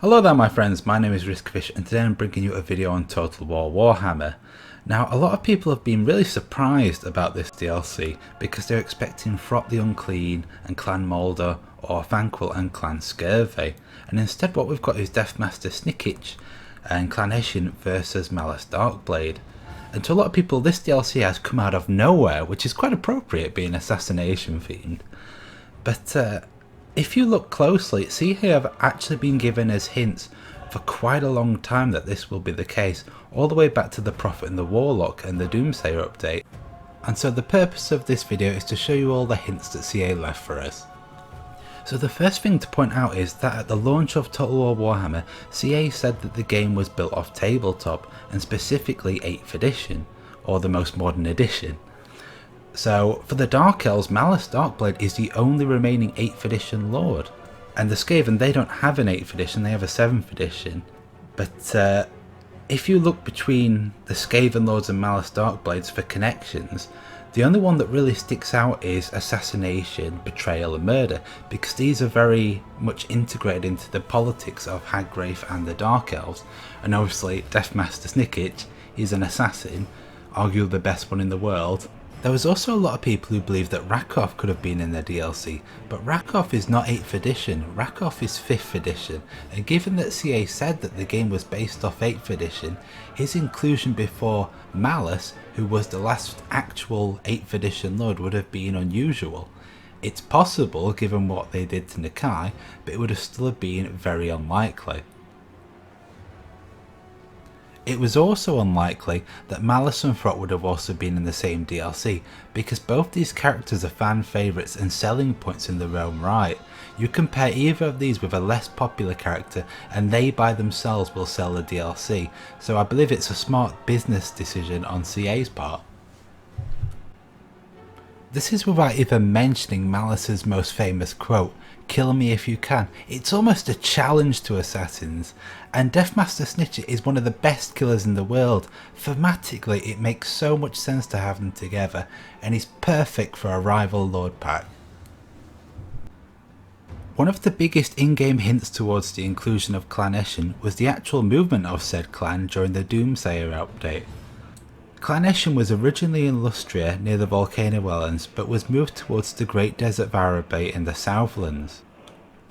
Hello there my friends, my name is Riskfish and today I'm bringing you a video on Total War Warhammer. Now a lot of people have been really surprised about this DLC because they're expecting Frot the Unclean and Clan Moulder or Vanquil and Clan Scurvy, and instead what we've got is Deathmaster Snikic and Clan Eshin versus Malice Darkblade. And to a lot of people this DLC has come out of nowhere, which is quite appropriate being assassination themed. But if you look closely, see here I've actually been given as hints for quite a long time that this will be the case, all the way back to the Prophet and the Warlock and the Doomsayer update. And so the purpose of this video is to show you all the hints that CA left for us. So the first thing to point out is that at the launch of Total War Warhammer, CA said that the game was built off tabletop and specifically 8th edition, or the most modern edition. So for the Dark Elves, Malice Darkblade is the only remaining 8th edition Lord. And the Skaven, they don't have an 8th edition, they have a 7th edition. But if you look between the Skaven Lords and Malice Darkblades for connections, the only one that really sticks out is assassination, betrayal and murder, because these are very much integrated into the politics of Hagwraith and the Dark Elves. And obviously Deathmaster Snikic is an assassin, arguably the best one in the world. There was also a lot of people who believed that Rakoff could have been in the DLC, but Rakoff is not 8th edition, Rakoff is 5th edition, and given that CA said that the game was based off 8th edition, his inclusion before Malice, who was the last actual 8th edition Lord, would have been unusual. It's possible given what they did to Nakai, but it would have still been very unlikely. It was also unlikely that Malice and Frot would have also been in the same DLC, because both these characters are fan favourites and selling points in their own right. You compare either of these with a less popular character and they by themselves will sell the DLC, so I believe it's a smart business decision on CA's part. This is without even mentioning Malice's most famous quote, "Kill me if you can." It's almost a challenge to assassins, and Deathmaster Snikic is one of the best killers in the world. Thematically it makes so much sense to have them together, and he's perfect for a rival Lord pack. One of the biggest in-game hints towards the inclusion of Clan Eshin was the actual movement of said clan during the Doomsayer update. Clan Eshin was originally in Lustria near the Volcano Islands, but was moved towards the Great Desert of Arabay in the Southlands.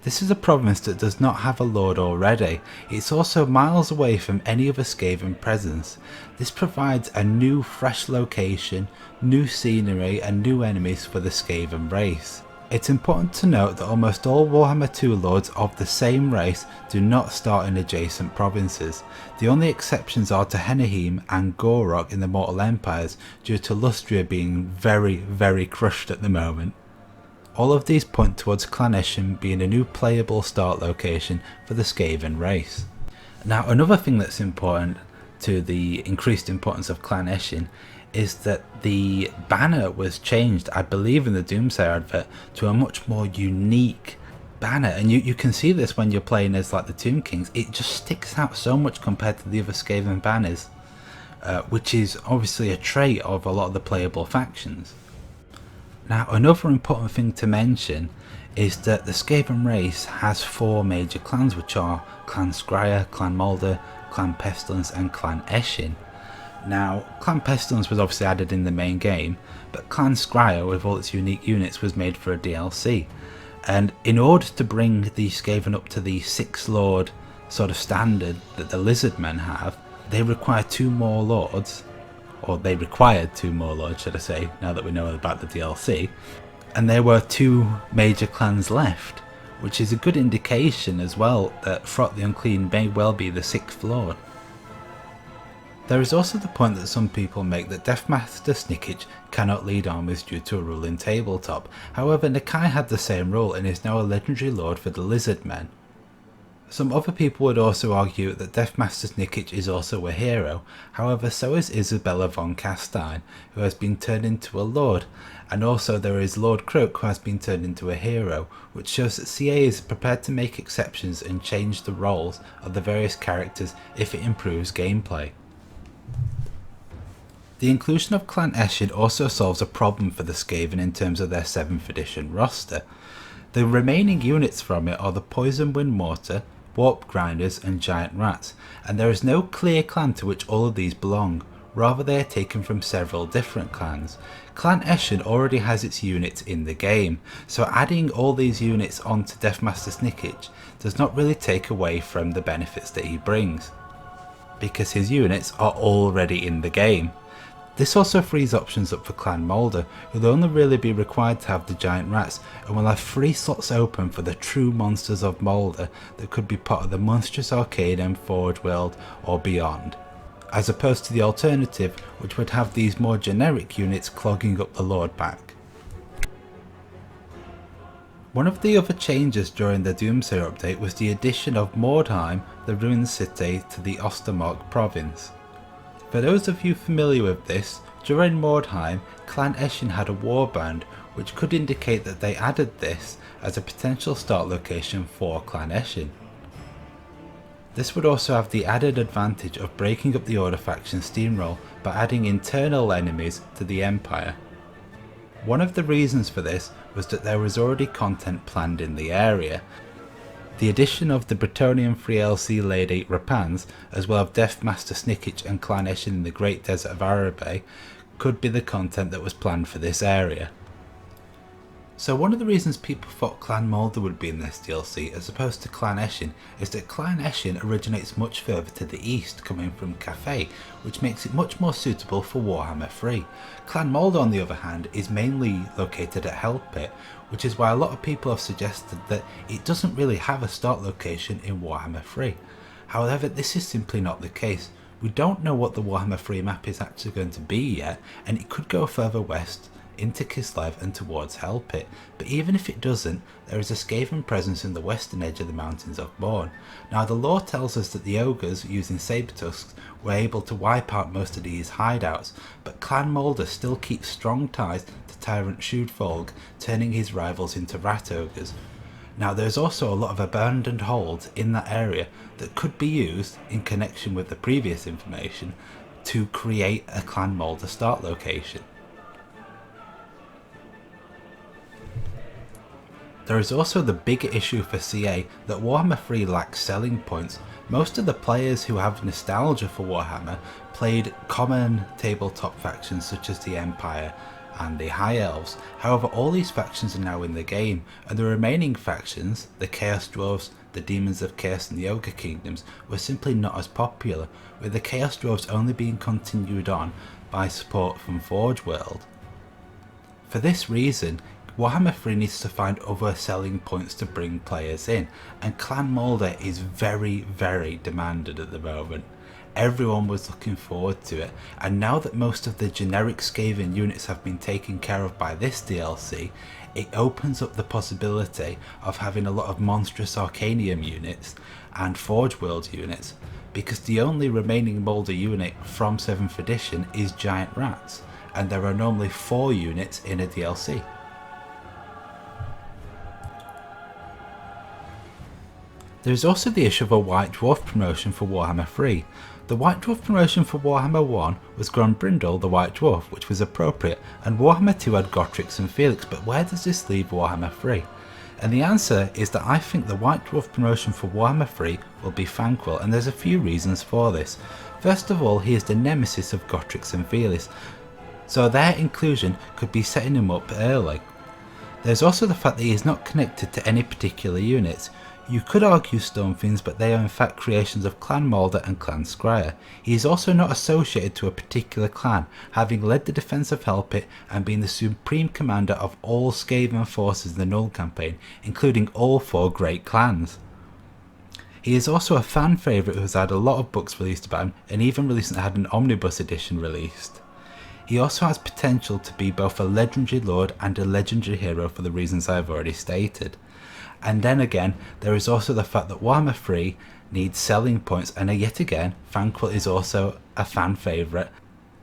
This is a province that does not have a lord already. It's also miles away from any other Skaven presence. This provides a new fresh location, new scenery and new enemies for the Skaven race. It's important to note that almost all Warhammer 2 lords of the same race do not start in adjacent provinces. The only exceptions are to Henahim and Gorok in the Mortal Empires, due to Lustria being very crushed at the moment. All of these point towards Clan Eshin being a new playable start location for the Skaven race. Now another thing that's important to the increased importance of Clan Eshin is that the banner was changed, I believe in the Doomsayer advert, to a much more unique banner, and you can see this when you're playing as like the Tomb Kings. It just sticks out so much compared to the other Skaven banners, which is obviously a trait of a lot of the playable factions. Now another important thing to mention is that the Skaven race has 4 major clans, which are Clan Skryre, Clan Moulder, Clan Pestilence and Clan Eshin. Now Clan Pestilence was obviously added in the main game, but Clan Skryre with all its unique units was made for a DLC, and in order to bring the Skaven up to the 6 Lord sort of standard that the Lizardmen have, they require 2 more lords, or they required 2 more lords should I say, now that we know about the DLC, and there were 2 major clans left, which is a good indication as well that Frot the Unclean may well be the 6th Lord. There is also the point that some people make that Deathmaster Snikic cannot lead armies due to a rule in tabletop. However, Nakai had the same rule and is now a legendary lord for the Lizardmen. Some other people would also argue that Deathmaster Snikic is also a hero, however so is Isabella von Castine, who has been turned into a lord, and also there is Lord Croak, who has been turned into a hero, which shows that CA is prepared to make exceptions and change the roles of the various characters if it improves gameplay. The inclusion of Clan Eshin also solves a problem for the Skaven in terms of their 7th edition roster. The remaining units from it are the Poison Wind Mortar, warp grinders and giant rats, and there is no clear clan to which all of these belong. Rather, they are taken from several different clans. Clan Eshin already has its units in the game, so adding all these units onto Deathmaster Snickage does not really take away from the benefits that he brings, because his units are already in the game. This also frees options up for Clan Moulder, who will only really be required to have the giant rats, and will have 3 slots open for the true monsters of Moulder that could be part of the Monstrous Arcanum, Forge World or beyond, as opposed to the alternative, which would have these more generic units clogging up the Lord pack. One of the other changes during the Doomsayer update was the addition of Mordheim, the ruined city, to the Ostermark province. For those of you familiar with this, during Mordheim, Clan Eshin had a warband, which could indicate that they added this as a potential start location for Clan Eshin. This would also have the added advantage of breaking up the Order faction steamroll by adding internal enemies to the Empire. One of the reasons for this was that there was already content planned in the area. The addition of the Bretonnian 3LC Lady Rapans, as well as Deathmaster Snickage and Clan Eshin in the Great Desert of Arabe, could be the content that was planned for this area. So one of the reasons people thought Clan Moulder would be in this DLC as opposed to Clan Eshin is that Clan Eshin originates much further to the east, coming from Cathay, which makes it much more suitable for Warhammer 3. Clan Moulder, on the other hand, is mainly located at Hell Pit, which is why a lot of people have suggested that it doesn't really have a start location in Warhammer 3. However, this is simply not the case. We don't know what the Warhammer 3 map is actually going to be yet, and it could go further west into Kislev and towards Hell Pit, but even if it doesn't, there is a Skaven presence in the western edge of the mountains of Morn. Now, the lore tells us that the ogres, using saber tusks, were able to wipe out most of these hideouts, but Clan Moulder still keeps strong ties to Tyrant Shudefolk, turning his rivals into rat ogres. Now, there's also a lot of abandoned holds in that area that could be used in connection with the previous information to create a Clan Moulder start location. There is also the bigger issue for CA that Warhammer 3 lacks selling points. Most of the players who have nostalgia for Warhammer played common tabletop factions such as the Empire and the High Elves. However, all these factions are now in the game, and the remaining factions, the Chaos Dwarves, the Demons of Chaos and the Ogre Kingdoms, were simply not as popular, with the Chaos Dwarves only being continued on by support from Forge World. For this reason, Warhammer 3 needs to find other selling points to bring players in, and Clan Moulder is very demanded at the moment. Everyone was looking forward to it, and now that most of the generic Skaven units have been taken care of by this DLC, it opens up the possibility of having a lot of Monstrous Arcanum units and Forge World units, because the only remaining Moulder unit from 7th edition is Giant Rats, and there are normally 4 units in a DLC. There is also the issue of a White Dwarf promotion for Warhammer 3. The White Dwarf promotion for Warhammer 1 was Grombrindal the White Dwarf, which was appropriate, and Warhammer 2 had Gotrix and Felix, but where does this leave Warhammer 3? And the answer is that I think the White Dwarf promotion for Warhammer 3 will be Thanquil, and there's a few reasons for this. First of all, he is the nemesis of Gotrix and Felix, so their inclusion could be setting him up early. There's also the fact that he is not connected to any particular units. You could argue Stonefiends, but they are in fact creations of Clan Moulder and Clan Scryer. He is also not associated to a particular clan, having led the defence of Hell Pit and being the supreme commander of all Skaven forces in the Null campaign, including all 4 great clans. He is also a fan favourite who has had a lot of books released about him, and even recently had an omnibus edition released. He also has potential to be both a legendary lord and a legendary hero for the reasons I have already stated. And then again, there is also the fact that Warhammer 3 needs selling points, and yet again, Thanquil is also a fan favourite.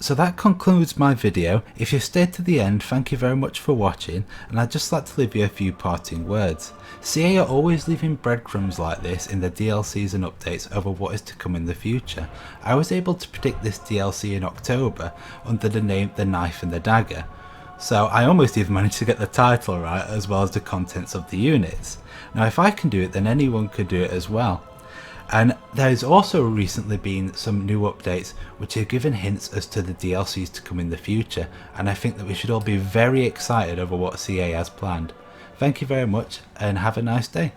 So that concludes my video. If you've stayed to the end, thank you very much for watching, and I'd just like to leave you a few parting words. CA are always leaving breadcrumbs like this in the DLCs and updates over what is to come in the future. I was able to predict this DLC in October under the name The Knife and the Dagger, so I almost even managed to get the title right as well as the contents of the units. Now if I can do it, then anyone could do it as well. And there's also recently been some new updates which have given hints as to the DLCs to come in the future, and I think that we should all be very excited over what CA has planned. Thank you very much and have a nice day.